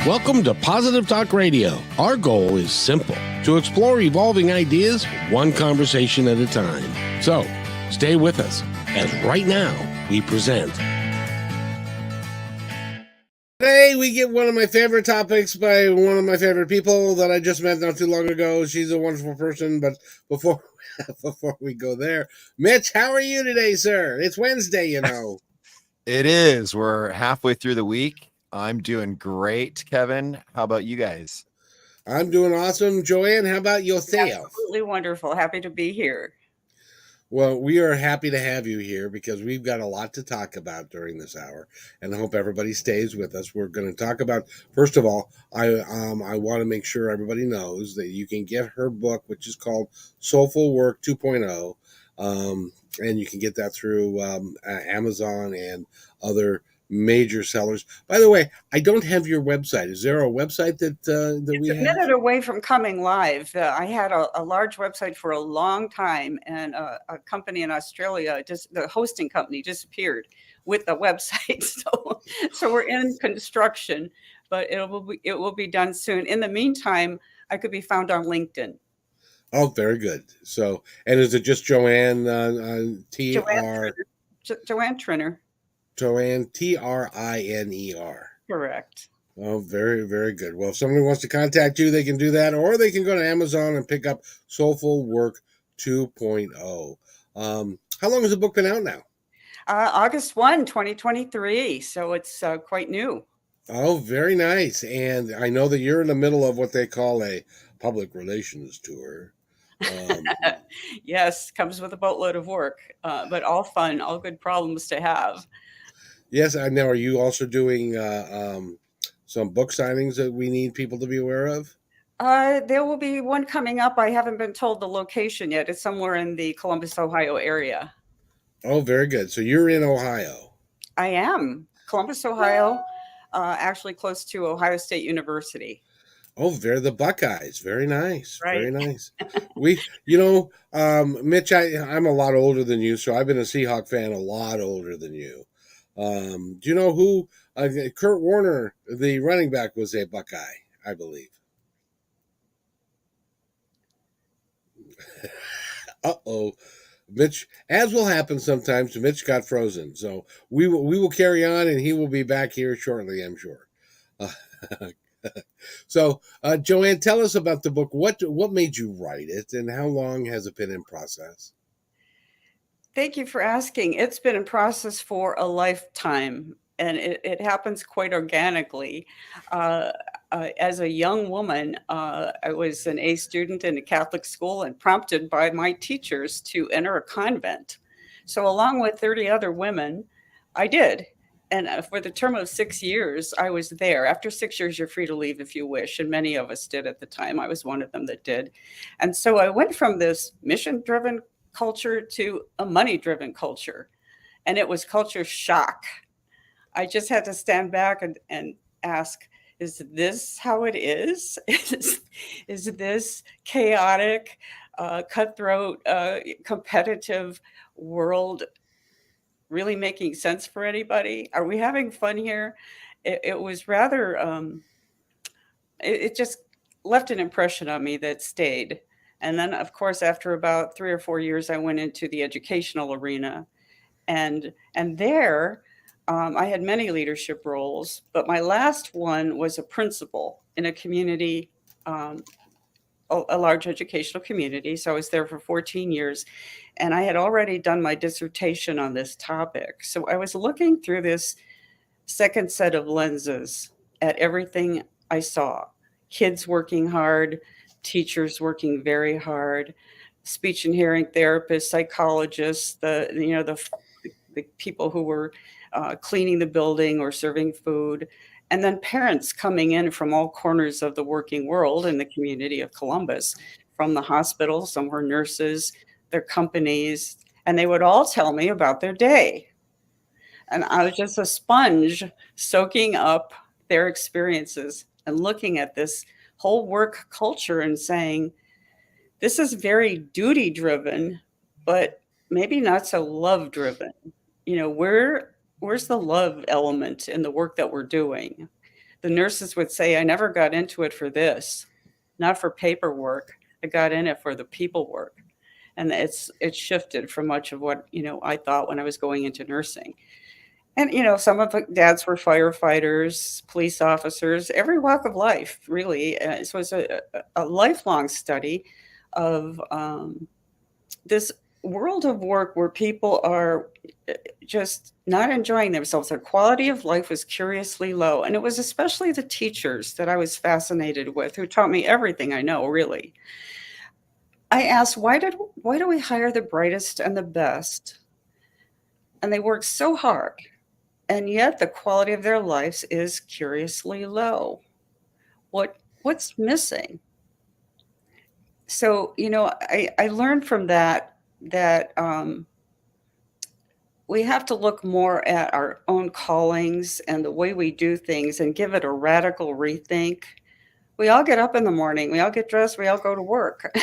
Welcome to Positive Talk Radio. Our goal is simple: to explore evolving ideas one conversation at a time. So, stay with us as right now we present. Today we get one of my favorite topics by one of my favorite people that I just met not too long ago. She's a wonderful person, but before we go there, Mitch, how are you today, sir? It's Wednesday, you know. It is. We're halfway through the week. I'm doing great, Kevin. How about you guys? I'm doing awesome. Joanne, how about yourself? Absolutely wonderful. Happy to be here. Well, we are happy to have you here because we've got a lot to talk about during this hour, and I hope everybody stays with us. We're going to talk about, first of all, I want to make sure everybody knows that you can get her book, which is called Soulful Work 2.0, and you can get that through Amazon and other major sellers. By the way, I don't have your website. Is there a website that we have? It's a minute away from coming live. I had a large website for a long time, and a company in Australia, the hosting company, disappeared with the website. So we're in construction, but it will be done soon. In the meantime, I could be found on LinkedIn. Oh, very good. So, and is it just Joanne T-R? Joanne Triner. Joanne, Triner. Correct. Oh, very, very good. Well, if somebody wants to contact you, they can do that, or they can go to Amazon and pick up Soulful Work 2.0. How long has the book been out now? August 1, 2023. So it's quite new. Oh, very nice. And I know that you're in the middle of what they call a public relations tour. Yes, comes with a boatload of work, but all fun, all good problems to have. Yes, I know. Are you also doing some book signings that we need people to be aware of? There will be one coming up. I haven't been told the location yet. It's somewhere in the Columbus, Ohio area. Oh, very good. So you're in Ohio. I am. Columbus, Ohio, actually close to Ohio State University. Oh, they're the Buckeyes. Very nice. Right. Very nice. Mitch, I'm a lot older than you, so I've been a Seahawk fan a lot older than you. Do you know who Kurt Warner, the running back, was a Buckeye, I believe. Uh-oh. Mitch, as will happen sometimes, Mitch got frozen. So we will carry on, and he will be back here shortly, I'm sure. So, Joanne, tell us about the book. What made you write it, and how long has it been in process? Thank you for asking. It's been in process for a lifetime, and it happens quite organically. As a young woman, I was an A student in a Catholic school and prompted by my teachers to enter a convent. So along with 30 other women, I did. And for the term of 6 years, I was there. After 6 years, you're free to leave if you wish. And many of us did at the time. I was one of them that did. And so I went from this mission-driven culture to a money-driven culture. And it was culture shock. I just had to stand back and ask, is this how it is? Is this chaotic, cutthroat, competitive world really making sense for anybody? Are we having fun here? It was rather, it just left an impression on me that stayed. And then, of course, after about 3 or 4 years, I went into the educational arena. And there, I had many leadership roles, but my last one was a principal in a community, a large educational community. So I was there for 14 years, and I had already done my dissertation on this topic. So I was looking through this second set of lenses at everything I saw: kids working hard, teachers working very hard, speech and hearing therapists, psychologists, the people who were cleaning the building or serving food, and then parents coming in from all corners of the working world in the community of Columbus, from the hospital, some were nurses, their companies, and they would all tell me about their day. And I was just a sponge soaking up their experiences and looking at this whole work culture and saying, this is very duty driven, but maybe not so love driven. Where's the love element in the work that we're doing? The nurses would say, I never got into it for this, not for paperwork. I got in it for the people work. And it's shifted from much of what, I thought when I was going into nursing. And, some of the dads were firefighters, police officers, every walk of life, really. So it was a lifelong study of this world of work where people are just not enjoying themselves. Their quality of life was curiously low. And it was especially the teachers that I was fascinated with, who taught me everything I know, really. I asked, why do we hire the brightest and the best? And they work so hard, and yet the quality of their lives is curiously low. What's missing? So, I learned from that we have to look more at our own callings and the way we do things and give it a radical rethink. We all get up in the morning, we all get dressed, we all go to work.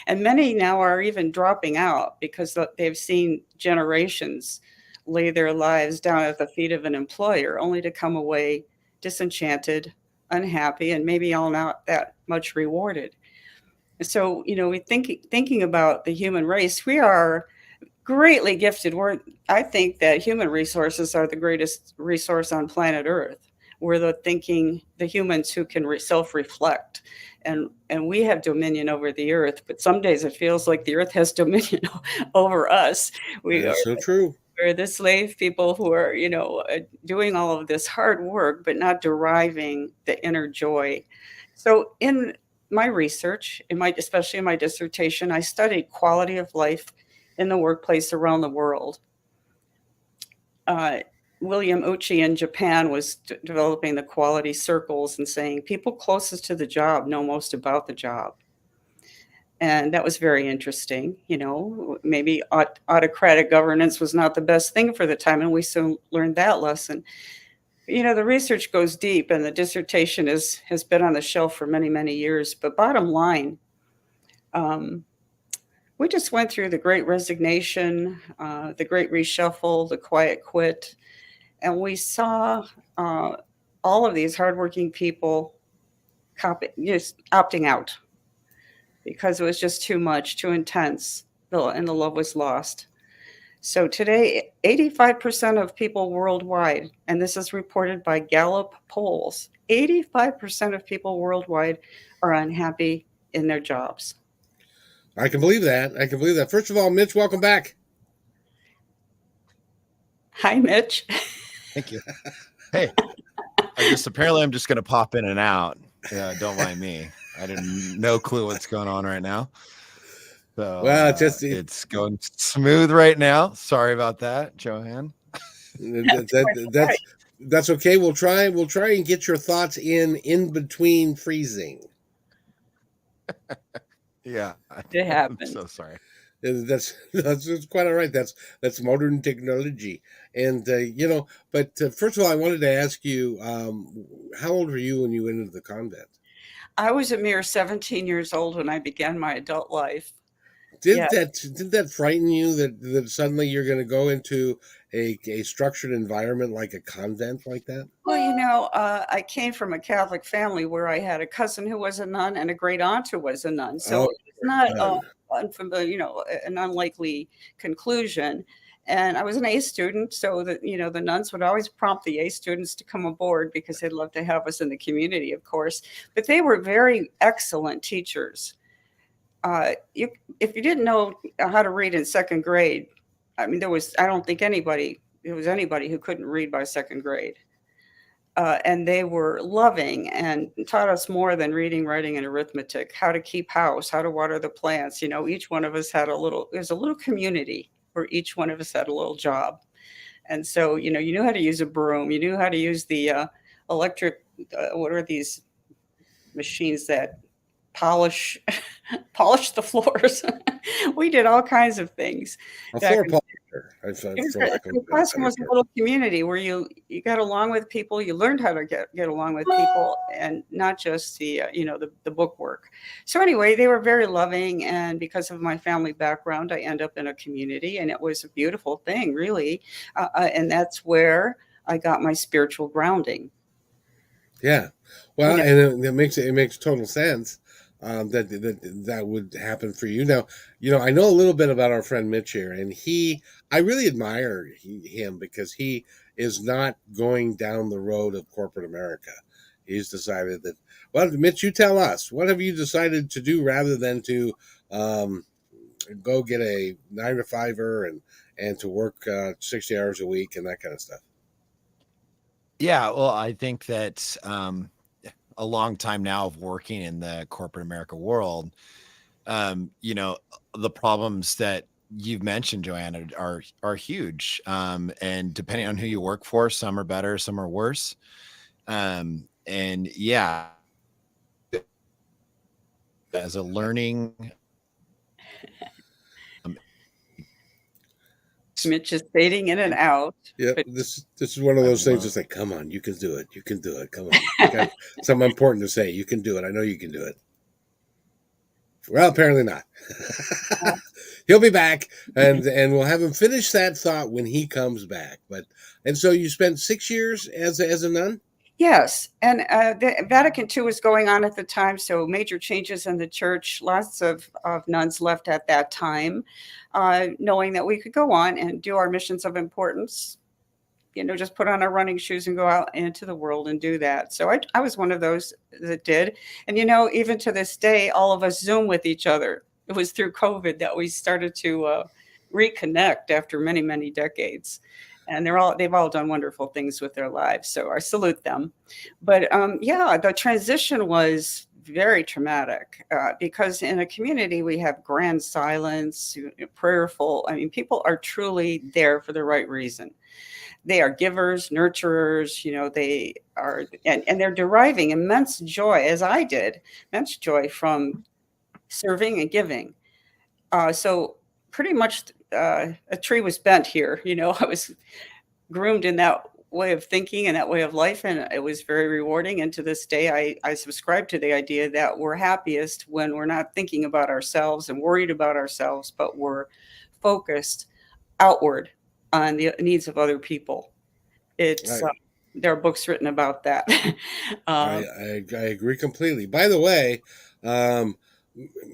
And many now are even dropping out because they've seen generations lay their lives down at the feet of an employer only to come away disenchanted, unhappy, and maybe all not that much rewarded. So, we thinking about the human race, we are greatly gifted. I think that human resources are the greatest resource on planet Earth. We're the humans who can self-reflect, and we have dominion over the earth. But some days it feels like the earth has dominion over us. That's so true. We're the slave people who are, doing all of this hard work, but not deriving the inner joy. So in my research, especially in my dissertation, I studied quality of life in the workplace around the world. William Uchi in Japan was developing the quality circles and saying people closest to the job know most about the job. And that was very interesting. Maybe autocratic governance was not the best thing for the time, and we soon learned that lesson. The research goes deep, and the dissertation has been on the shelf for many, many years. But bottom line, we just went through the Great Resignation, the Great Reshuffle, the Quiet Quit, and we saw all of these hardworking people opting out because it was just too much, too intense, and the love was lost. So today, 85% of people worldwide, and this is reported by Gallup polls, 85% of people worldwide are unhappy in their jobs. I can believe that. First of all, Mitch, welcome back. Hi, Mitch. Thank you. Hey, I'm just going to pop in and out. Don't mind me. I didn't no clue what's going on right now. So well, it's going smooth right now. Sorry about that, Joanne. That's okay. We'll try and get your thoughts in between freezing. Yeah, it happens. I'm so sorry. That's quite all right. That's modern technology, and But first of all, I wanted to ask you, how old were you when you entered the convent? I was a mere 17 years old when I began my adult life. Did that frighten you that suddenly you're going to go into a structured environment like a convent like that? Well, I came from a Catholic family where I had a cousin who was a nun and a great aunt who was a nun. So it's not unfamiliar, an unlikely conclusion. And I was an A student, so that the nuns would always prompt the A students to come aboard because they'd love to have us in the community, of course. But they were very excellent teachers. If you didn't know how to read in second grade, I don't think anybody who couldn't read by second grade. And they were loving and taught us more than reading, writing, and arithmetic, how to keep house, how to water the plants. Each one of us had there's a little community where each one of us had a little job. And so, you knew how to use a broom, you knew how to use the electric, what are these machines that polish the floors. We did all kinds of things. A floor polisher. The classroom was a little community where you got along with people, you learned how to get along with people, and not just the book work. So anyway, they were very loving, and because of my family background, I end up in a community, and it was a beautiful thing, really. And that's where I got my spiritual grounding. Yeah. You Well, know, and it makes total sense that would happen for you. Now, I know a little bit about our friend Mitch here, and I really admire him because he is not going down the road of corporate America. He's decided that. Well, Mitch, you tell us, what have you decided to do rather than to um, go get a 9 to 5er and to work 60 hours a week and that kind of stuff. Yeah, well, I think that a long time now of working in the corporate America world, you know, the problems that you've mentioned, Joanna, are huge. And depending on who you work for, some are better, some are worse. And yeah, as a learning, um, Mitch is fading in and out, Yep, but this is one of I've those things learned. that's like, come on, you can do it. You can do it. Come on. You got something important to say. You can do it. I know you can do it. Well, apparently not. He'll be back, and we'll have him finish that thought when he comes back. And so you spent 6 years as a nun. yes, and the Vatican II was going on at the time, so major changes in the church. Lots of nuns left at that time, knowing that we could go on and do our missions of importance. Just put on our running shoes and go out into the world and do that. So I was one of those that did. And, even to this day, all of us Zoom with each other. It was through COVID that we started to reconnect after many, many decades. And they've all done wonderful things with their lives. So I salute them. But yeah, the transition was very traumatic because in a community we have grand silence, prayerful. I mean, people are truly there for the right reason. They are givers, nurturers, they are, and they're deriving immense joy, as I did, immense joy from serving and giving. So pretty much a tree was bent here. I was groomed in that way of thinking and that way of life, and it was very rewarding. And to this day, I subscribe to the idea that we're happiest when we're not thinking about ourselves and worried about ourselves, but we're focused outward on the needs of other people. It's I there are books written about that. I, uh, I agree completely. By the way, um,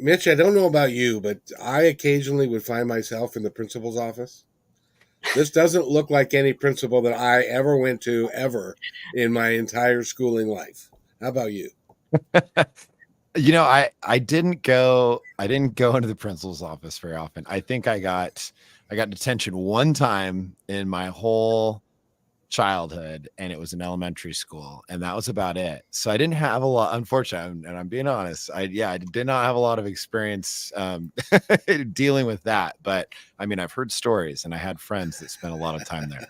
Mitch, I don't know about you, but I occasionally would find myself in the principal's office. This doesn't look like any principal that I ever went to ever in my entire schooling life. How about you? I didn't go into the principal's office very often. I think I got detention one time in my whole childhood, and it was in elementary school, and that was about it. So I didn't have a lot, unfortunately, and I'm being honest. I did not have a lot of experience dealing with that. But I mean, I've heard stories, and I had friends that spent a lot of time there.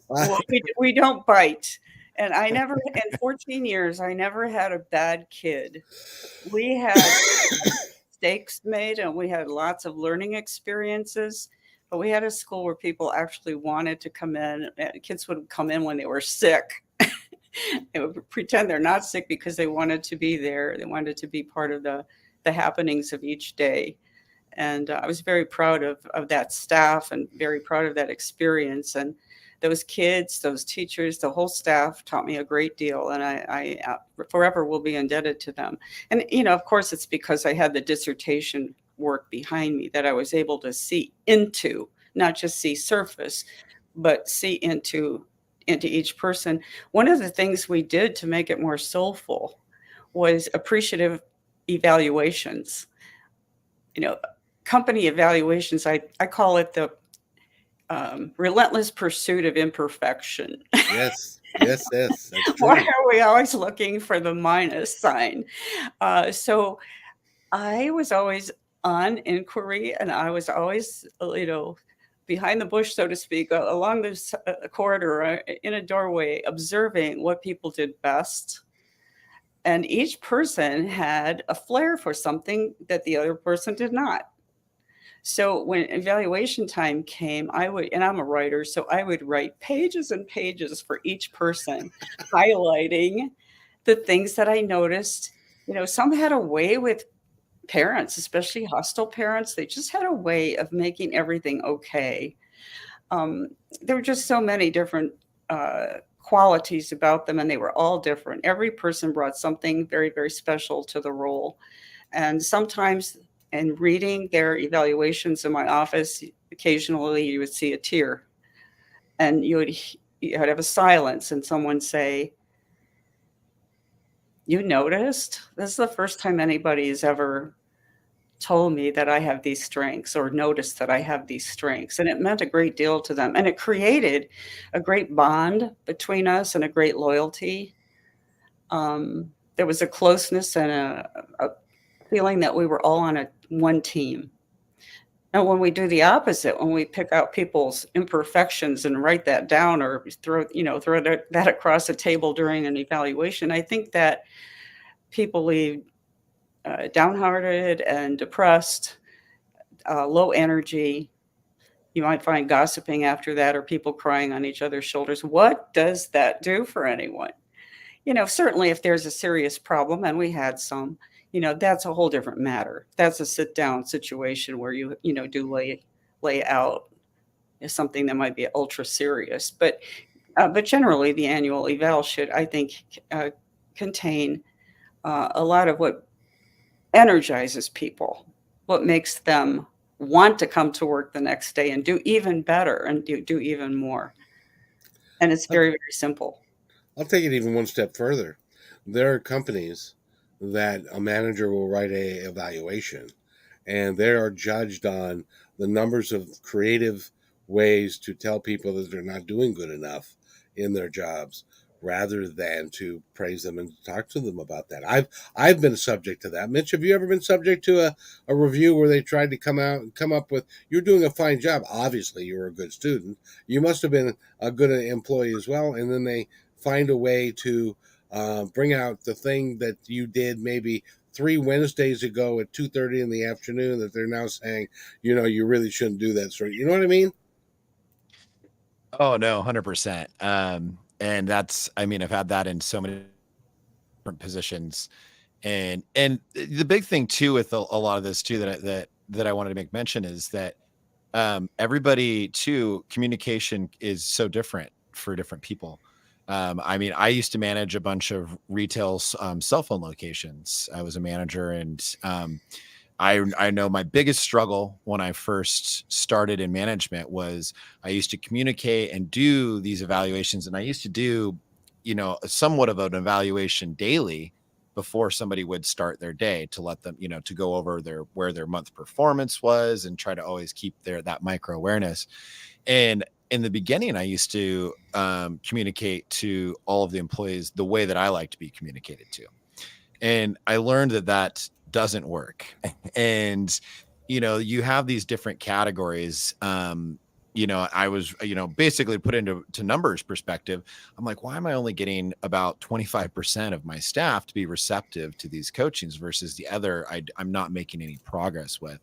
well, we don't bite, and I never in 14 years I never had a bad kid. We had mistakes made, and we had lots of learning experiences. But we had a school where people actually wanted to come in. Kids would come in when they were sick. They would pretend they're not sick because they wanted to be there. They wanted to be part of the happenings of each day. And I was very proud of that staff and very proud of that experience. And those kids, those teachers, the whole staff taught me a great deal. And I forever will be indebted to them. And, of course, it's because I had the dissertation work behind me that I was able to see into, not just see surface, but see into each person. One of the things we did to make it more soulful was appreciative evaluations. You know, company evaluations, I call it the relentless pursuit of imperfection. Yes, that's Why true. are we always looking for the minus sign? So I was always on inquiry, and I was always, behind the bush, so to speak, along this corridor, in a doorway, observing what people did best. And each person had a flair for something that the other person did not. So when evaluation time came, and I'm a writer, so I would write pages and pages for each person, highlighting the things that I noticed. Some had a way with parents, especially hostile parents. They just had a way of making everything okay. There were just so many different qualities about them, and they were all different. Every person brought something very, very special to the role. And sometimes in reading their evaluations in my office, occasionally you would see a tear, and you'd have a silence and someone say, "You noticed? This is the first time anybody has ever told me that I have these strengths or noticed that I have these strengths." And it meant a great deal to them. And it created a great bond between us and a great loyalty. There was a closeness and a feeling that we were all on one team. And when we do the opposite, when we pick out people's imperfections and write that down or throw that across the table during an evaluation, I think that people leave downhearted and depressed, low energy. You might find gossiping after that or people crying on each other's shoulders. What does that do for anyone? Certainly if there's a serious problem, and we had some, that's a whole different matter. That's a sit down situation where do lay out something that might be ultra serious. But generally, the annual eval should, I think, contain a lot of what energizes people, what makes them want to come to work the next day and do even better and do even more. And it's very, very simple. I'll take it even one step further. There are companies that a manager will write a evaluation, and they are judged on the numbers of creative ways to tell people that they're not doing good enough in their jobs, rather than to praise them and talk to them about that. I've been subject to that. Mitch, have you ever been subject to a review where they tried to come up with, "You're doing a fine job. Obviously, you're a good student. You must have been a good employee as well," and then they find a way to bring out the thing that you did maybe 3 Wednesdays ago at 2:30 in the afternoon that they're now saying, you really shouldn't do that. So, you know what I mean? Oh no, 100%. And I've had that in so many different positions, and the big thing too with a lot of this too that I wanted to make mention is that everybody too, communication is so different for different people. I used to manage a bunch of retail cell phone locations. I was a manager, and I know my biggest struggle when I first started in management was I used to communicate and do these evaluations, and I used to do, somewhat of an evaluation daily before somebody would start their day to let them, to go over where their month performance was and try to always keep that micro awareness. And in the beginning, I used to communicate to all of the employees the way that I like to be communicated to. And I learned that doesn't work. And, you have these different categories. I was, basically put into numbers perspective. I'm like, why am I only getting about 25% of my staff to be receptive to these coachings versus the other I'm not making any progress with?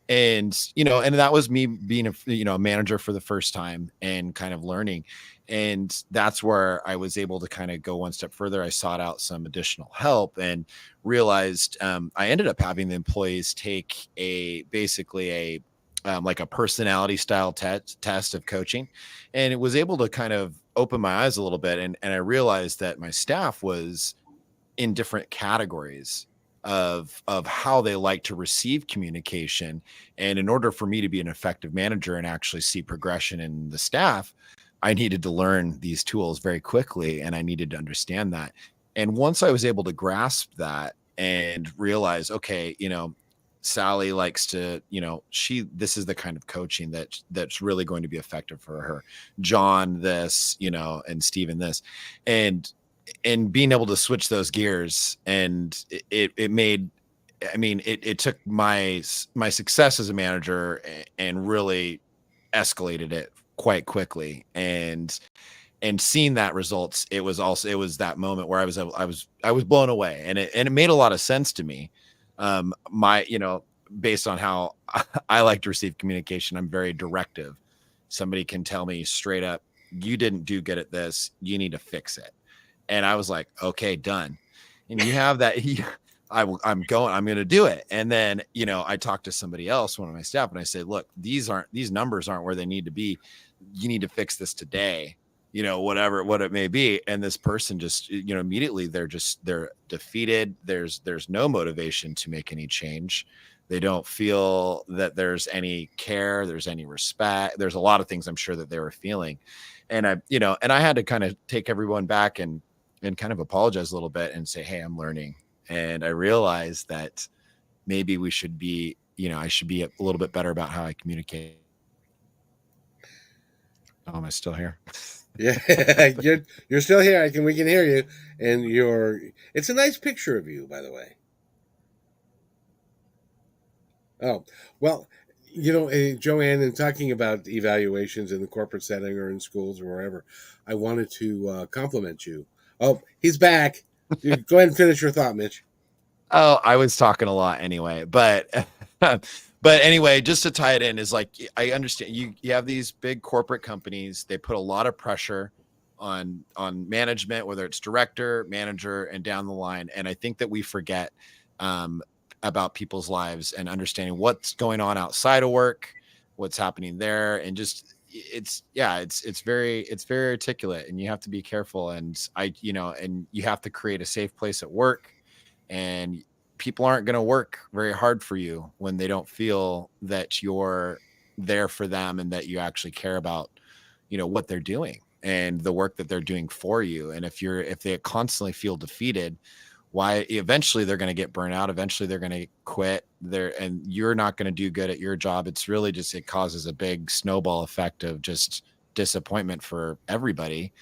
And that was me being a manager for the first time and kind of learning. And that's where I was able to kind of go one step further. I sought out some additional help and realized I ended up having the employees take basically like a personality style test of coaching. And it was able to kind of open my eyes a little bit. And I realized that my staff was in different categories of how they like to receive communication. And in order for me to be an effective manager and actually see progression in the staff, I needed to learn these tools very quickly, and I needed to understand that. And once I was able to grasp that and realize, okay, Sally likes to, this is the kind of coaching that's really going to be effective for her. John, this, and Steven, this, and being able to switch those gears, and it made, it took my success as a manager and really escalated it quite quickly. And seeing that results, it was that moment where I was blown away, and it made a lot of sense to me. Based on how I like to receive communication, I'm very directive. Somebody can tell me straight up, "You didn't do good at this. You need to fix it." And I was like, "Okay, done." And you have that. I'm going to do it. And then, I talked to somebody else, one of my staff, and I said, "Look, these numbers aren't where they need to be. You need to fix this today." what it may be. And this person just, immediately they're defeated. There's no motivation to make any change. They don't feel that there's any care, there's any respect. There's a lot of things I'm sure that they were feeling. And I had to kind of take everyone back and kind of apologize a little bit and say, hey, I'm learning. And I realized that maybe we should be, I should be a little bit better about how I communicate. Oh, am I still here? Yeah, you're still here. We can hear you, and it's a nice picture of you, by the way. Oh, well, Joanne, in talking about evaluations in the corporate setting or in schools or wherever, I wanted to compliment you. Oh, he's back. Go ahead and finish your thought, Mitch. Oh, I was talking a lot anyway, but anyway, just to tie it in is like, I understand you have these big corporate companies. They put a lot of pressure on management, whether it's director, manager, and down the line. And I think that we forget about people's lives and understanding what's going on outside of work, what's happening there. And just, it's very articulate, and you have to be careful. And and you have to create a safe place at work. And people aren't going to work very hard for you when they don't feel that you're there for them and that you actually care about, what they're doing and the work that they're doing for you. And if they constantly feel defeated, why eventually they're going to get burnt out. Eventually they're going to quit there, and you're not going to do good at your job. It's really just, it causes a big snowball effect of just disappointment for everybody.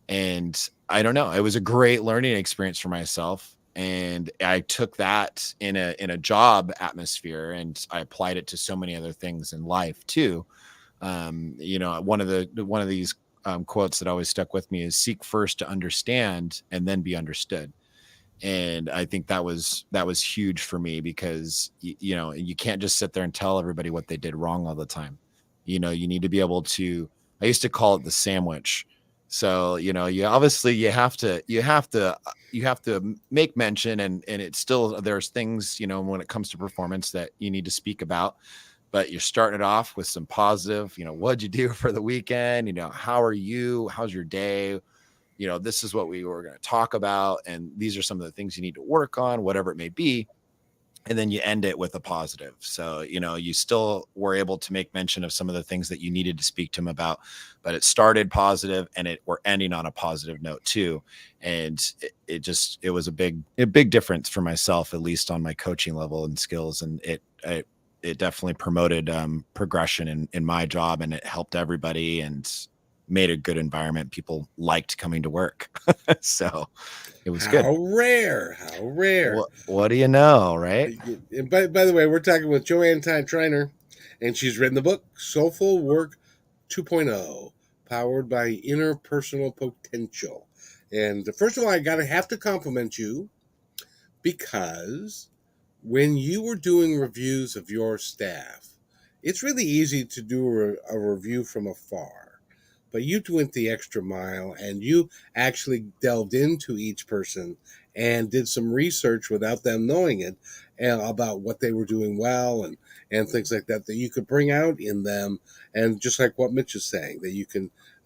And I don't know, it was a great learning experience for myself. And I took that in a job atmosphere, and I applied it to so many other things in life too. One of these quotes that always stuck with me is, seek first to understand and then be understood. And I think that was huge for me, because you can't just sit there and tell everybody what they did wrong all the time. You need to be able to, I used to call it the sandwich. So, you have to make mention, and it's still, there's things, when it comes to performance that you need to speak about, but you're starting it off with some positive, what'd you do for the weekend? How are you? How's your day? This is what we were going to talk about. And these are some of the things you need to work on, whatever it may be. And then you end it with a positive. So, you still were able to make mention of some of the things that you needed to speak to him about, but it started positive, and we're ending on a positive note too. And it was a big difference for myself, at least on my coaching level and skills. And it definitely promoted progression in my job, and it helped everybody and made a good environment. People liked coming to work. So it was good. How rare. What do you know, right? And by the way, we're talking with Joanne Triner, and she's written the book Soulful Work 2.0, powered by interpersonal potential. And first of all, I have to compliment you, because when you were doing reviews of your staff, it's really easy to do a review from afar. But you went the extra mile, and you actually delved into each person and did some research without them knowing it, and about what they were doing well, and things like that you could bring out in them. And just like what Mitch is saying,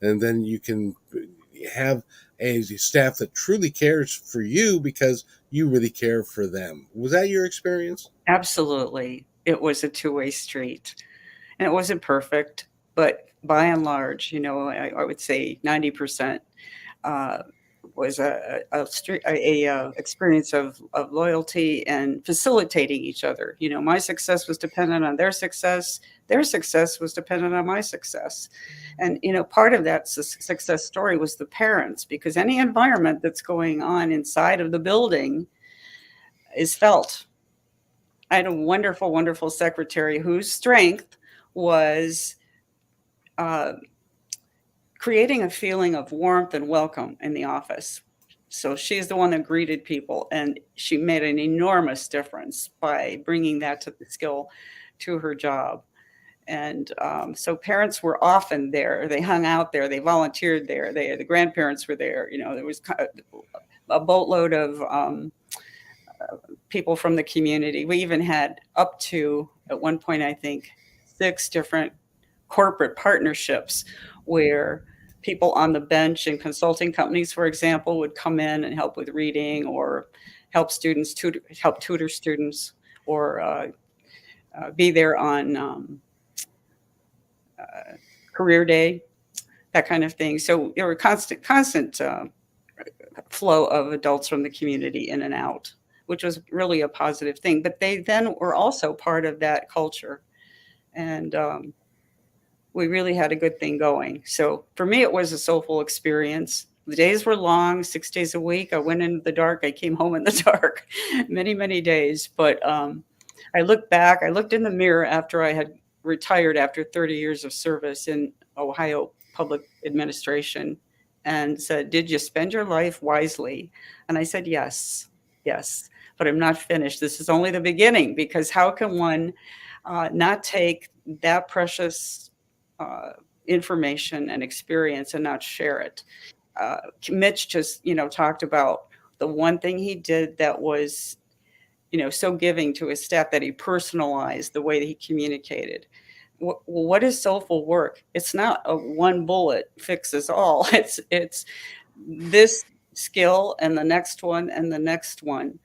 and then you can have a staff that truly cares for you because you really care for them. Was that your experience? Absolutely. It was a two-way street, and it wasn't perfect, but by and large, I would say 90% was a experience of loyalty and facilitating each other. My success was dependent on their success. Their success was dependent on my success. And, part of that success story was the parents, because any environment that's going on inside of the building is felt. I had a wonderful, wonderful secretary whose strength was creating a feeling of warmth and welcome in the office. So she's the one that greeted people, and she made an enormous difference by bringing that skill to her job. And so parents were often there. They hung out there. They volunteered there. The grandparents were there. There was a boatload of people from the community. We even had up to, at one point, I think, 6 different corporate partnerships where people on the bench in consulting companies, for example, would come in and help with reading or help tutor students, or be there on career day, that kind of thing. So there were constant flow of adults from the community in and out, which was really a positive thing. But they then were also part of that culture, and we really had a good thing going. So for me, it was a soulful experience. The days were long, 6 days a week. I went into the dark. I came home in the dark, many, many days. But I looked back. I looked in the mirror after I had retired after 30 years of service in Ohio public administration, and said, "Did you spend your life wisely?" And I said, "Yes, yes, but I'm not finished. This is only the beginning, because how can one not take that precious information and experience and not share it?" Mitch just, talked about the one thing he did that was, so giving to his staff, that he personalized the way that he communicated. What is soulful work? It's not a one bullet fixes all. It's this skill and the next one and the next one,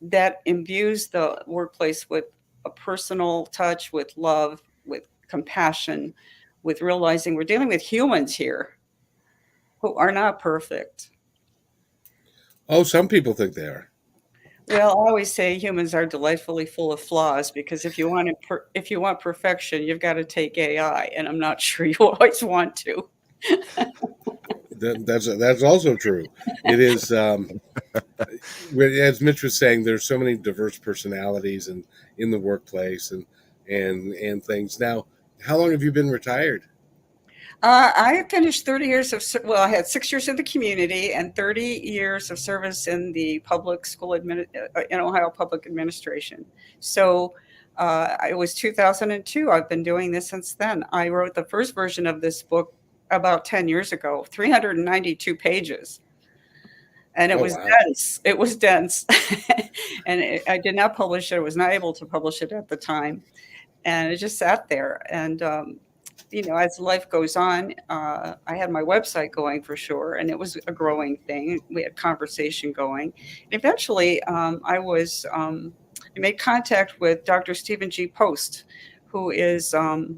that imbues the workplace with a personal touch, with love, with compassion, with realizing we're dealing with humans here who are not perfect. Oh, some people think they are. Well, I always say humans are delightfully full of flaws, because if you want perfection, you've got to take AI, and I'm not sure you always want to. That's also true. It is, as Mitch was saying, there's so many diverse personalities in the workplace and things. Now, how long have you been retired? I finished 30 years well, I had 6 years in the community and 30 years of service in the public school in Ohio public administration. So it was 2002. I've been doing this since then. I wrote the first version of this book about 10 years ago, 392 pages. And it Oh, was wow. dense. It was dense. And I did not publish it. I was not able to publish it at the time. And it just sat there. And as life goes on, I had my website going for sure, and it was a growing thing. We had conversation going. Eventually, I made contact with Dr. Stephen G. Post, who is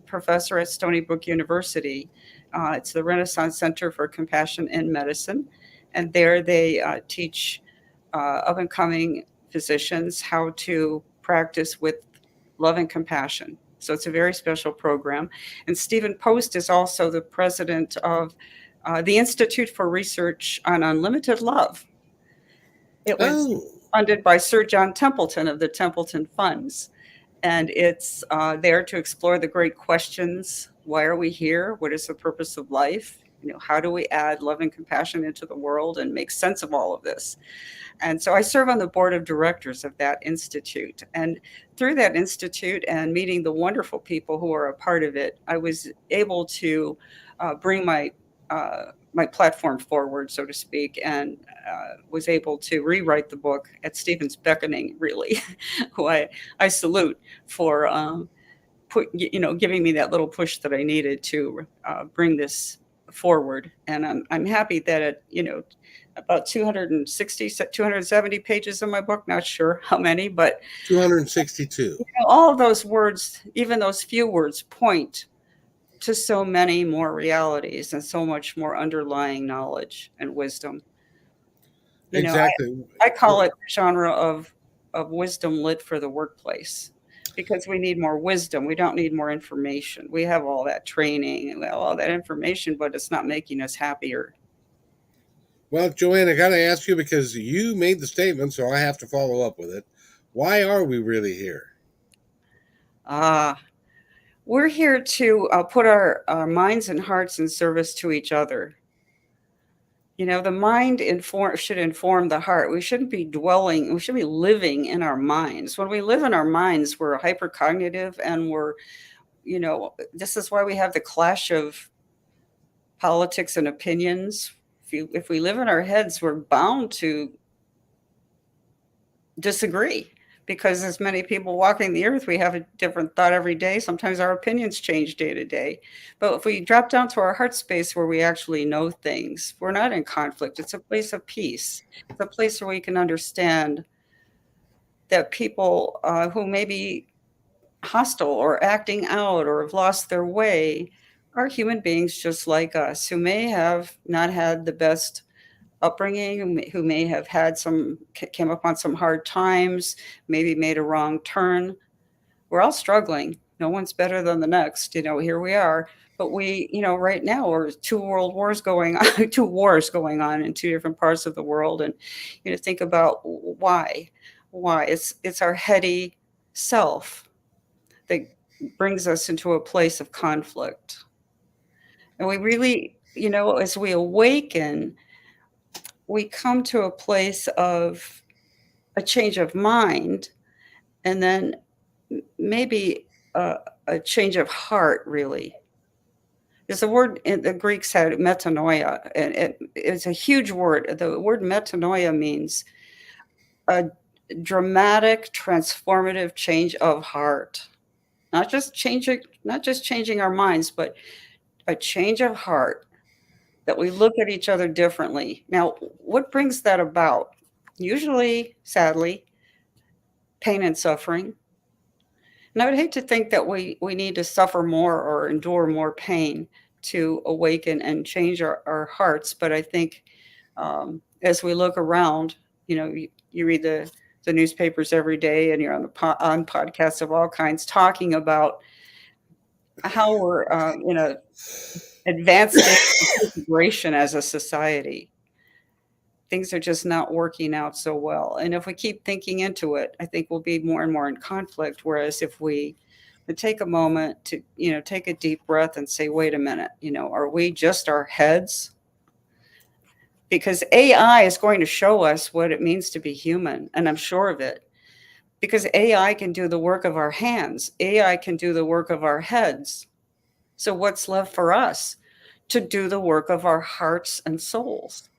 professor at Stony Brook University. It's the Renaissance Center for Compassion in Medicine, and there they teach up-and-coming physicians how to practice with love and compassion. So it's a very special program. And Stephen Post is also the president of the Institute for Research on Unlimited Love. It was Oh, funded by Sir John Templeton of the Templeton Funds. And it's there to explore the great questions. Why are we here? What is the purpose of life? How do we add love and compassion into the world and make sense of all of this? And so I serve on the board of directors of that institute. And through that institute and meeting the wonderful people who are a part of it, I was able to bring my platform forward, so to speak, and was able to rewrite the book at Stephen's beckoning, really, who I salute for giving me that little push that I needed to bring this forward. And I'm happy that about 270 pages of my book, not sure how many, but 262. all of those words, even those few words, point to so many more realities and so much more underlying knowledge and wisdom. Exactly. I call it genre of wisdom lit for the workplace, because we need more wisdom. We don't need more information. We have all that training and all that information, but it's not making us happier. Well, Joanne, I got to ask you, because you made the statement, so I have to follow up with it. Why are we really here? We're here to put our minds and hearts in service to each other. The mind should inform the heart. We shouldn't be we should be living in our minds. When we live in our minds, we're hypercognitive, and this is why we have the clash of politics and opinions. If we live in our heads, we're bound to disagree, because as many people walking the earth, we have a different thought every day. Sometimes our opinions change day to day. But if we drop down to our heart space where we actually know things, we're not in conflict. It's a place of peace. It's a place where we can understand that people who may be hostile or acting out or have lost their way are human beings just like us who may have not had the best upbringing, who may have had came upon some hard times, maybe made a wrong turn. We're all struggling. No one's better than the next. Here we are. But right now, we're two world wars going on, two wars going on in two different parts of the world. And, think about why. Why? It's our heady self that brings us into a place of conflict. And we really, as we awaken, we come to a place of a change of mind, and then maybe a change of heart, really. There's a word in the Greeks had metanoia, and it's a huge word. The word metanoia means a dramatic, transformative change of heart. Not just changing our minds, but a change of heart, that we look at each other differently. Now, what brings that about? Usually, sadly, pain and suffering. And I would hate to think that we need to suffer more or endure more pain to awaken and change our hearts. But I think as we look around, you read the newspapers every day, and you're on podcasts of all kinds talking about how we're in a advanced state of integration as a society. Things are just not working out so well. And if we keep thinking into it, I think we'll be more and more in conflict. Whereas if we take a moment to, take a deep breath and say, wait a minute, are we just our heads? Because AI is going to show us what it means to be human. And I'm sure of it. Because AI can do the work of our hands. AI can do the work of our heads. So what's left for us? To do the work of our hearts and souls.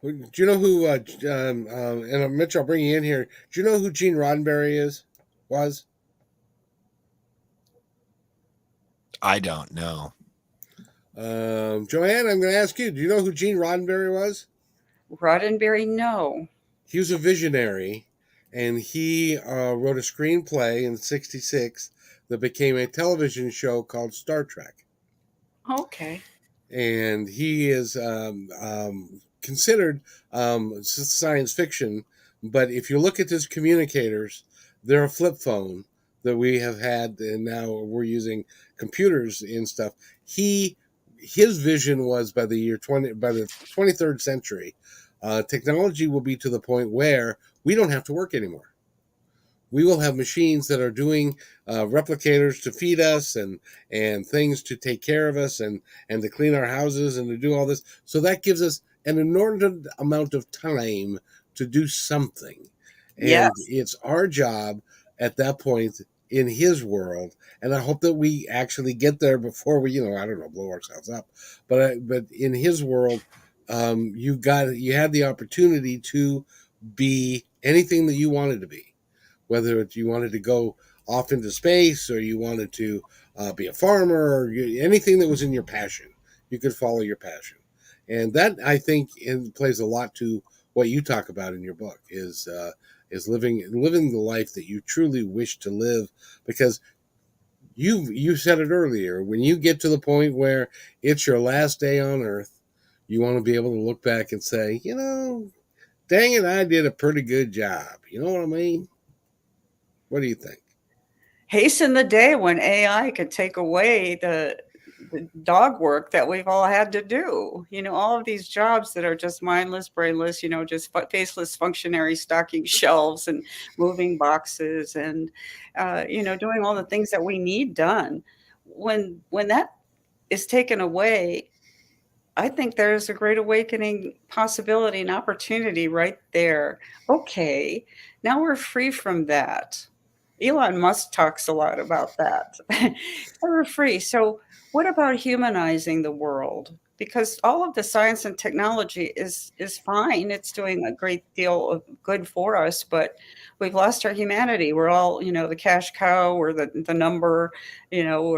Do you know who? And Mitch, I'll bring you in here. Do you know who Gene Roddenberry was? I don't know. Joanne, I'm going to ask you. Do you know who Gene Roddenberry was? Roddenberry, no. He was a visionary, and he wrote a screenplay in '66 that became a television show called Star Trek. Okay. And he is considered science fiction, but if you look at his communicators, they're a flip phone that we have had, and now we're using computers and stuff. His vision was by the 23rd century, technology will be to the point where we don't have to work anymore. We will have machines that are doing replicators to feed us and things to take care of us and to clean our houses and to do all this. So that gives us an inordinate amount of time to do something. Yes. And it's our job at that point in his world. And I hope that we actually get there before we, I don't know, blow ourselves up. But in his world, you had the opportunity to be anything that you wanted to be. Whether you wanted to go off into space or you wanted to be a farmer or anything that was in your passion, you could follow your passion. And that, I think, plays a lot to what you talk about in your book is living the life that you truly wish to live. Because you said it earlier, when you get to the point where it's your last day on Earth, you want to be able to look back and say, dang it, I did a pretty good job. You know what I mean? What do you think? Hasten the day when AI could take away the dog work that we've all had to do. All of these jobs that are just mindless, brainless, just faceless functionaries stocking shelves and moving boxes and, doing all the things that we need done. When that is taken away, I think there's a great awakening possibility and opportunity right there. Okay, now we're free from that. Elon Musk talks a lot about that. We're free. So what about humanizing the world? because all of the science and technology is fine. It's doing a great deal of good for us, but we've lost our humanity. We're all, the cash cow or the number, we're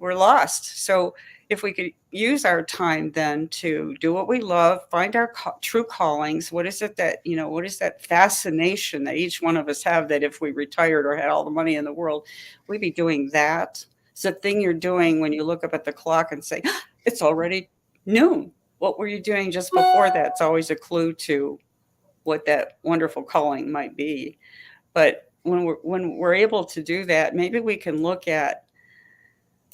lost. So if we could use our time then to do what we love, find our true callings, what is it that, what is that fascination that each one of us have, that if we retired or had all the money in the world, we'd be doing that. It's the thing you're doing when you look up at the clock and say, it's already noon. What were you doing just before that? It's always a clue to what that wonderful calling might be. But when we're able to do that, maybe we can look at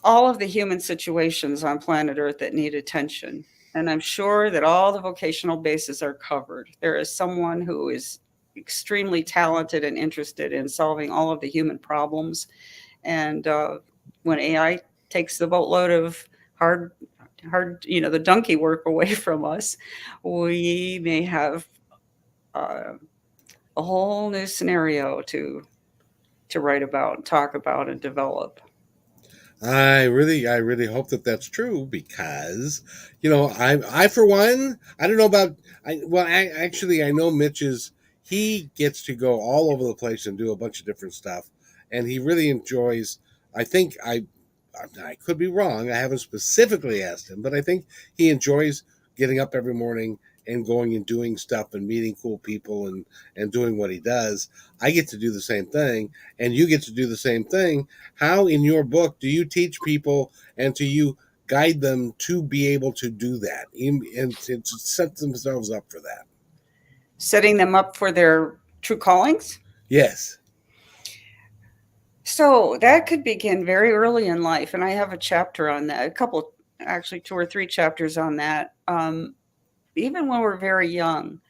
all of the human situations on planet Earth that need attention. And I'm sure that all the vocational bases are covered. There is someone who is extremely talented and interested in solving all of the human problems. And when AI takes the boatload of hard, the donkey work away from us, we may have a whole new scenario to write about, talk about, and develop. I really hope that that's true, because, I for one, I don't know about, I know he gets to go all over the place and do a bunch of different stuff, and he really enjoys, I think, I could be wrong, I haven't specifically asked him, but I think he enjoys getting up every morning and going and doing stuff and meeting cool people and doing what he does. I get to do the same thing, and you get to do the same thing. How in your book do you teach people, and do you guide them to be able to do that and to set themselves up for that? Setting them up for their true callings? Yes. So that could begin very early in life. And I have a chapter on that, actually 2 or 3 chapters on that. Even when we're very young.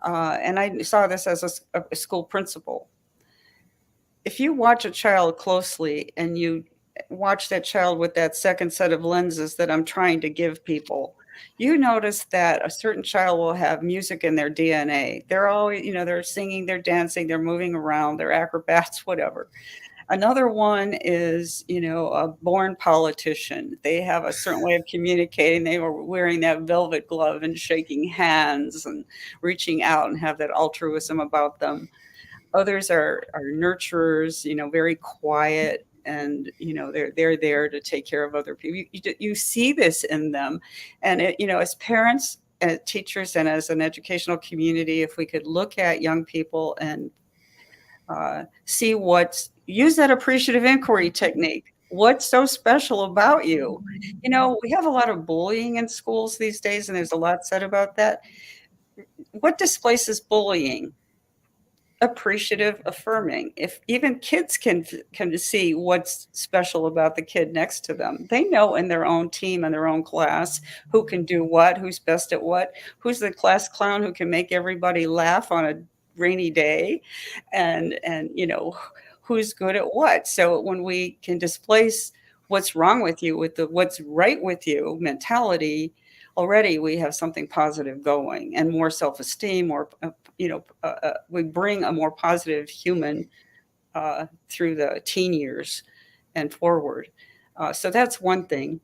And I saw this as a school principal. If you watch a child closely and you watch that child with that second set of lenses that I'm trying to give people, you notice that a certain child will have music in their DNA. They're always, they're singing, they're dancing, they're moving around, they're acrobats, whatever. Another one is, a born politician. They have a certain way of communicating. They were wearing that velvet glove and shaking hands and reaching out and have that altruism about them. Others are nurturers, very quiet, and they're there to take care of other people. You see this in them, and as parents, as teachers, and as an educational community, if we could look at young people and see use that appreciative inquiry technique. What's so special about you? We have a lot of bullying in schools these days, and there's a lot said about that. What displaces bullying? Appreciative, affirming. If even kids can see what's special about the kid next to them, they know in their own team and their own class who can do what, who's best at what, who's the class clown who can make everybody laugh on a rainy day, and who's good at what. So when we can displace what's wrong with you with the what's right with you mentality, already we have something positive going, and more self-esteem, or we bring a more positive human through the teen years and forward. So that's one thing.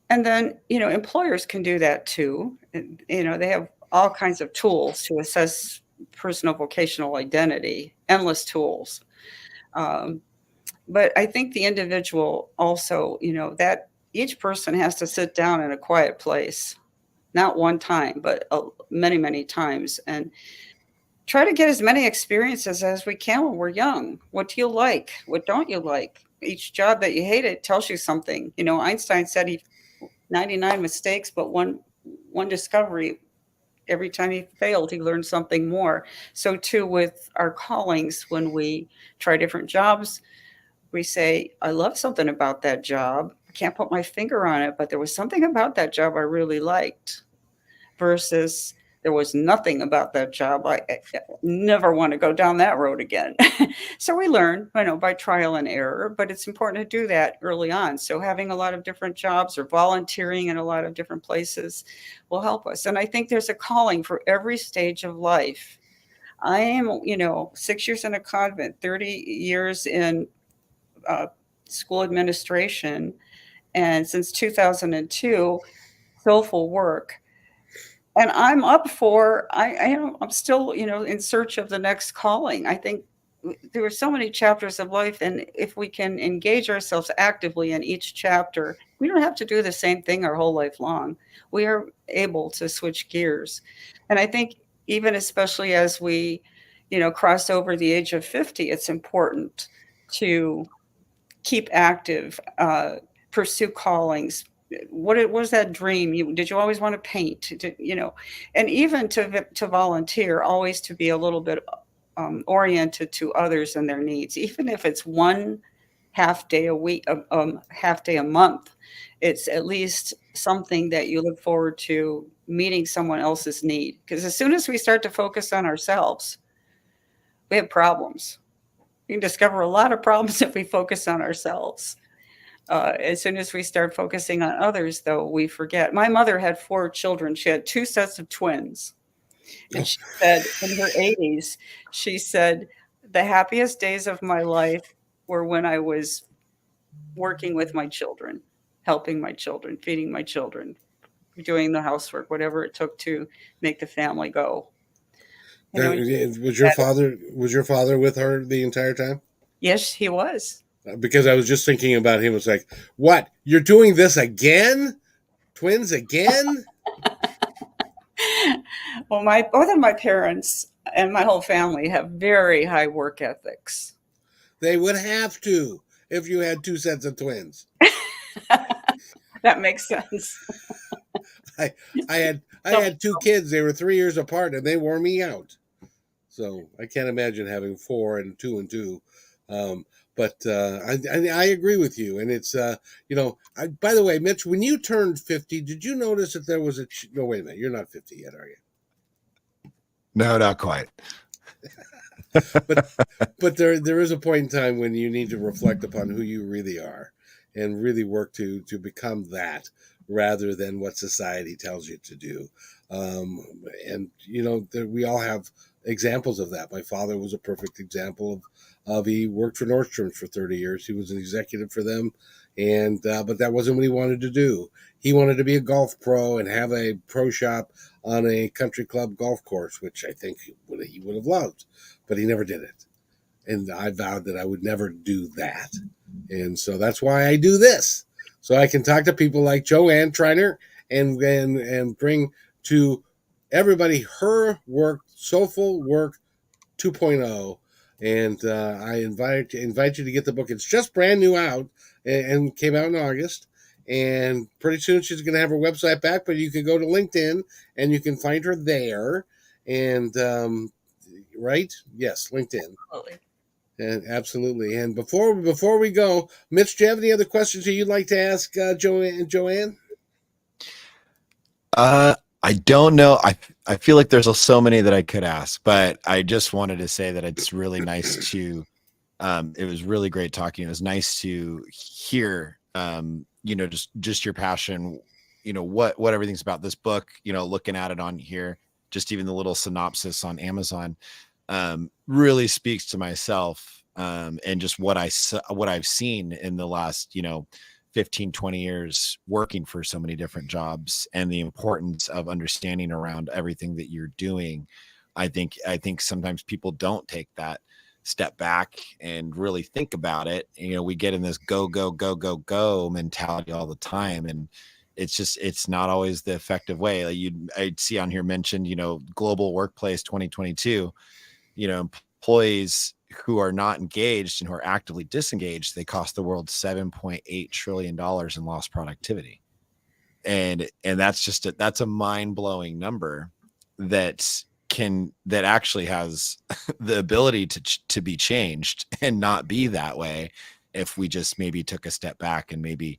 And then employers can do that too. They have all kinds of tools to assess personal vocational identity, endless tools. But I think the individual also, that each person has to sit down in a quiet place, not one time, but many, many times, and try to get as many experiences as we can when we're young. What do you like? What don't you like? Each job that you hated tells you something. Einstein said he 99 mistakes, but one discovery. Every time he failed, he learned something more. So too with our callings, when we try different jobs, we say, I love something about that job. I can't put my finger on it, but there was something about that job I really liked, versus there was nothing about that job. I never want to go down that road again. So we learn, by trial and error, but it's important to do that early on. So having a lot of different jobs or volunteering in a lot of different places will help us. And I think there's a calling for every stage of life. I am, 6 years in a convent, 30 years in school administration, and since 2002, Soulful Work. And I'm up for, I'm still, in search of the next calling. I think there are so many chapters of life, and if we can engage ourselves actively in each chapter, we don't have to do the same thing our whole life long. We are able to switch gears. And I think even especially as we, cross over the age of 50, it's important to keep active, pursue callings. What was that dream? Did you always want to paint? And even to volunteer, always to be a little bit oriented to others and their needs, even if it's one half day a week, half day a month. It's at least something that you look forward to meeting someone else's need. Because as soon as we start to focus on ourselves, we have problems. We can discover a lot of problems if we focus on ourselves. As soon as we start focusing on others, though, we forget. My mother had 4 children. She had 2 sets of twins. And she said in her 80s, she said, the happiest days of my life were when I was working with my children, helping my children, feeding my children, doing the housework, whatever it took to make the family go. Was your father with her the entire time? Yes, he was. Because I was just thinking about him. It's like, what? You're doing this again? Twins again? Well, both of my parents and my whole family have very high work ethics. They would have to if you had 2 sets of twins. That makes sense. I had 2 kids. They were 3 years apart, and they wore me out. So I can't imagine having 4 and 2 and 2. But I agree with you. And it's, by the way, Mitch, when you turned 50, did you notice that there was no, wait a minute. You're not 50 yet, are you? No, not quite. but there is a point in time when you need to reflect upon who you really are and really work to become that rather than what society tells you to do. And, we all have examples of that. My father was a perfect example of he worked for Nordstrom's for 30 years. He was an executive for them. And, but that wasn't what he wanted to do. He wanted to be a golf pro and have a pro shop on a country club golf course, which I think he would have loved, but he never did it. And I vowed that I would never do that. And so that's why I do this. So I can talk to people like Joanne Triner and bring to everybody her work, Soulful Work 2.0. And I invite you to get the book. It's just brand new out and came out in August. And pretty soon she's going to have her website back, but you can go to LinkedIn and you can find her there. And right? Yes, LinkedIn. Absolutely. And absolutely. And before we go, Mitch, do you have any other questions that you'd like to ask Joanne? I don't know. I feel like there's so many that I could ask, but I just wanted to say that it's really nice to, it was really great talking. It was nice to hear, just your passion, what everything's about this book, looking at it on here, just even the little synopsis on Amazon, really speaks to myself, and just what I've seen in the last, 15, 20 years working for so many different jobs and the importance of understanding around everything that you're doing. I think sometimes people don't take that step back and really think about it. We get in this go mentality all the time. And it's not always the effective way. I'd see on here mentioned, global workplace 2022, employees who are not engaged and who are actively disengaged, they cost the world $7.8 trillion in lost productivity. And that's a mind-blowing number that actually has the ability to be changed and not be that way if we just maybe took a step back and maybe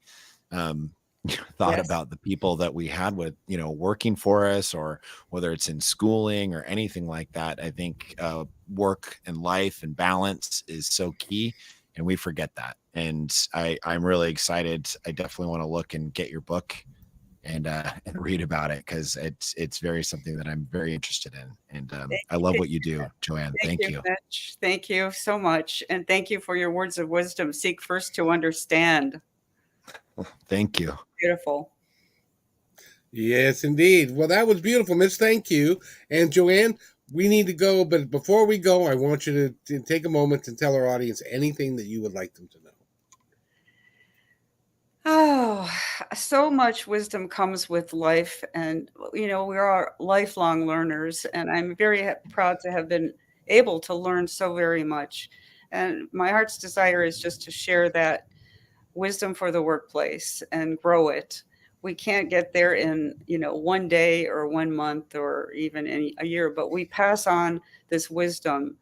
thought Yes. about the people that we had with, working for us, or whether it's in schooling or anything like that. I think work and life and balance is so key, and we forget that. And I'm really excited. I definitely want to look and get your book and read about it, because it's very something that I'm very interested in. And I love what you do, Joanne. Thank you. Mitch. Thank you so much. And thank you for your words of wisdom. Seek first to understand. Thank you. Beautiful. Yes, indeed. Well, that was beautiful, Miss. Thank you. And Joanne, we need to go, but before we go, I want you to take a moment and tell our audience anything that you would like them to know. Oh, so much wisdom comes with life. And, we are lifelong learners. And I'm very proud to have been able to learn so very much. And my heart's desire is just to share that wisdom for the workplace and grow it. We can't get there in, one day or 1 month or even in a year, but we pass on this wisdom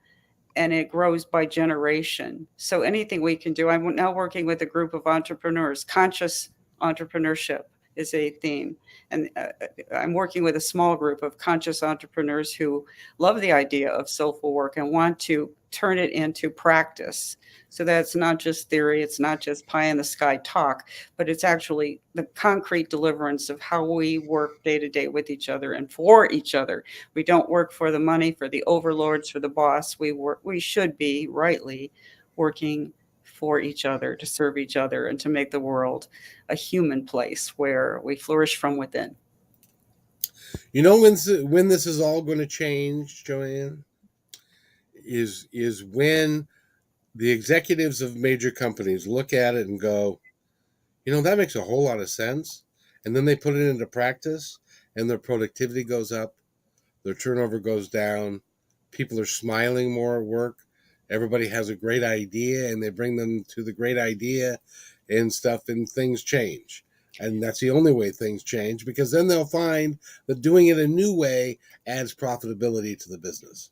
and it grows by generation. So anything we can do, I'm now working with a group of entrepreneurs. Conscious entrepreneurship is a theme. And I'm working with a small group of conscious entrepreneurs who love the idea of soulful work and want to turn it into practice. So that's not just theory, it's not just pie in the sky talk, but it's actually the concrete deliverance of how we work day to day with each other and for each other. We don't work for the money, for the overlords, for the boss. We should be rightly working for each other, to serve each other, and to make the world a human place where we flourish from within. You know when this is all going to change, Joanne, is when the executives of major companies look at it and go, that makes a whole lot of sense. And then they put it into practice and their productivity goes up, their turnover goes down, people are smiling more at work, everybody has a great idea and they bring them to the great idea and stuff, and things change. And that's the only way things change, because then they'll find that doing it a new way adds profitability to the business.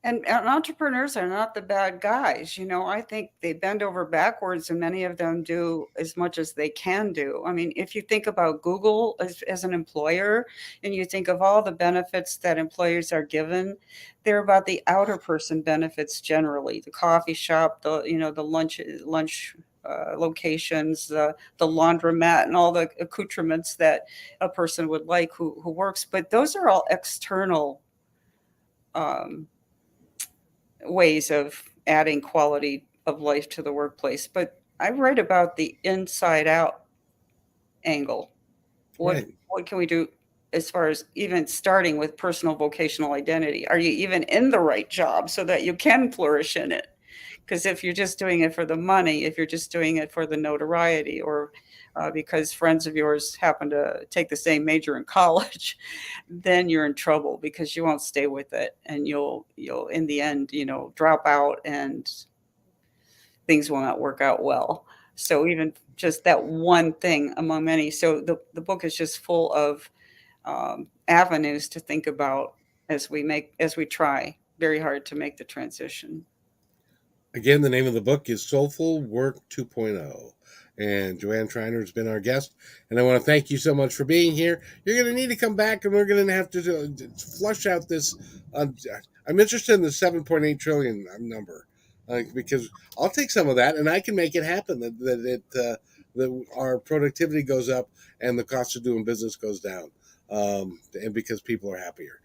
And entrepreneurs are not the bad guys. I think they bend over backwards and many of them do as much as they can do. I mean, if you think about Google as an employer and you think of all the benefits that employers are given, they're about the outer person benefits generally, the coffee shop, the lunch locations, the laundromat, and all the accoutrements that a person would like who works. But those are all external ways of adding quality of life to the workplace. But I write about the inside out angle. What can we do as far as even starting with personal vocational identity? Are you even in the right job so that you can flourish in it? Because if you're just doing it for the money, if you're just doing it for the notoriety, or because friends of yours happen to take the same major in college, then you're in trouble, because you won't stay with it, and you'll in the end, drop out, and things will not work out well. So even just that one thing among many. So the book is just full of avenues to think about as we try very hard to make the transition. Again, the name of the book is Soulful Work 2.0. And Joanne Triner has been our guest. And I want to thank you so much for being here. You're going to need to come back, and we're going to have to flush out this. I'm interested in the 7.8 trillion number, because I'll take some of that and I can make it happen, that our productivity goes up and the cost of doing business goes down, and because people are happier.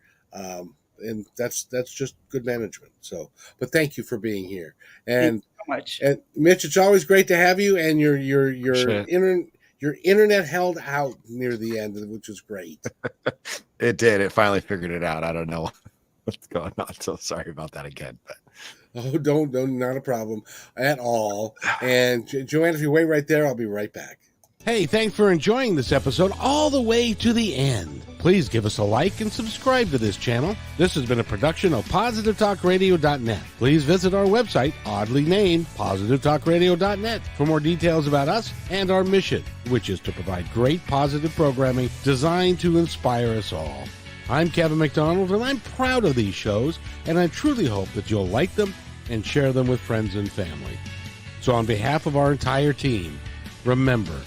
And that's just good management. So, but thank you for being here. And thank you so much. And Mitch, it's always great to have you. And your internet held out near the end, which was great. It did. It finally figured it out. I don't know what's going on. So sorry about that again. But oh, don't, not a problem at all. And Joanne, if you wait right there, I'll be right back. Hey, thanks for enjoying this episode all the way to the end. Please give us a like and subscribe to this channel. This has been a production of PositiveTalkRadio.net. Please visit our website, oddly named PositiveTalkRadio.net, for more details about us and our mission, which is to provide great positive programming designed to inspire us all. I'm Kevin McDonald, and I'm proud of these shows, and I truly hope that you'll like them and share them with friends and family. So on behalf of our entire team, remember,